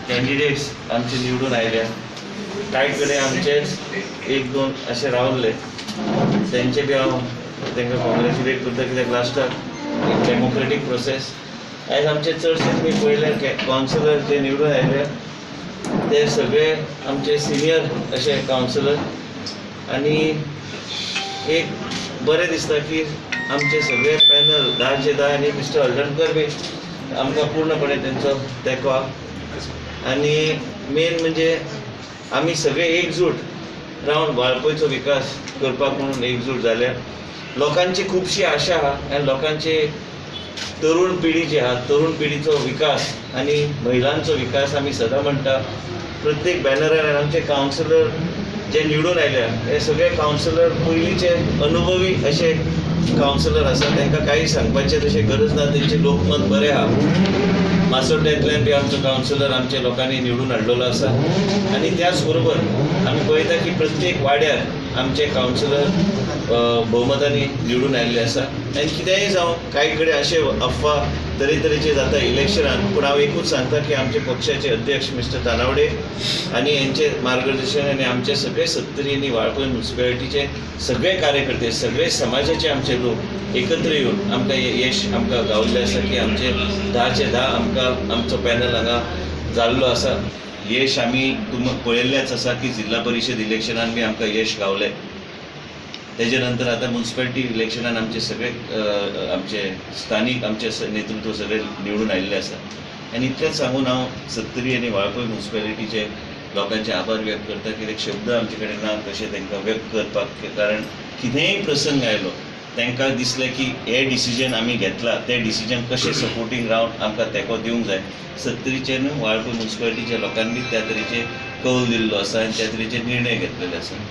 Candidates आमचे निवडून आयल्या, कांय कडेन आमचेच एक दोन असे रावल्ले, तेंचे बी हांव तांकां कॉंग्रेच्युलेट करता, कित्याक लास्टाक एक डेमोक्रेटीक प्रोसेस. आयज आमचे चडशे तुमी पळयले कावन्सिलर जे निवडून आयले ते सगळे आमचे सिनियर असे कावन्सिलर, आनी एक बरें दिसता की आमचे सगळे पॅनल 10चे 10 आनी मिस्टर हळदणकर बी आमकां पूर्णपणे तेंचो तेंको आहा. आनी मेन म्हणजे आमी सगळे एकजूट रावन वाळपयचो विकास करपाक म्हणून एकजूट जाल्या. लोकांची खुबशी आशा आहा आनी लोकांचे तरुण पिढी जी आहा, तरुण पिढीचो विकास आनी महिलांचो विकास आमी सदां म्हणटा. प्रत्येक बॅनरार आमचे कावन्सिलर जे निवडून आयल्या हे सगळे कावन्सिलर पयलींचे अनुभवी असे कावन्सिलर आसा, तांकां काही सांगपाचें तशें गरज ना, तेंचें लोकमत बरें आहा. मासोड्ड्यांतल्यान बी आमचो कावन्सिलर आमच्या लोकांनी निवडून हाडलेलो आसा. आनी त्याच बरोबर आमी पळयता की प्रत्येक वाड्यार आमचे कावन्सिलर भोवमतांनी निवडून आयिल्ले आसा. आनी कितेंय जावं, कांय कडेन अशे अफवा तरेतरेचे जाता इलेक्शनान, पूण हांव एकूच सांगता की आमचे पक्षाचे अध्यक्ष मिस्टर तानावडे आनी हेंचे मार्गदर्शन आनी आमचे सगळे 70 आनी वाळपय म्युन्सिपालिटीचे सगळे कार्यकर्ते, सगळे समाजाचे आमचे लोक एकत्र येवन आमकां यश आमकां गावल्लें आसा की आमचे 10चे 10 आमकां आमचो पॅनल हांगा जाल्लो आसा. यश आमी तुमकां पळयल्लेंच आसा की जिल्हा परिशद इलेक्शनान बी आमकां यश गावलें. तेजे नंतर आतां म्युन्सिपालिटी इलेक्शनान आमचे सगळे आमचे स्थानीक आमचे नेतृत्व सगळे निवडून आयिल्ले आसा. आनी इतलेंच सांगून हांव 70 आनी वाळपय म्युन्सिपालिटीचे लोकांचे आभार व्यक्त करता, कित्याक शब्द आमचे कडेन ना कशें तांकां व्यक्त करपाक. कारण कितेंय प्रसंग आयलो तांकां दिसलें की हे डिसिजन आमी घेतला, ते डिसिजन कशें सपोर्टींग रावन आमकां तेंको दिवंक जाय. 70चे न्हू वाळपय म्युन्सिपालिटीच्या लोकांनी त्या तरेचे कौल दिल्लो आसा आनी त्या तरेचे निर्णय घेतलेले आसा.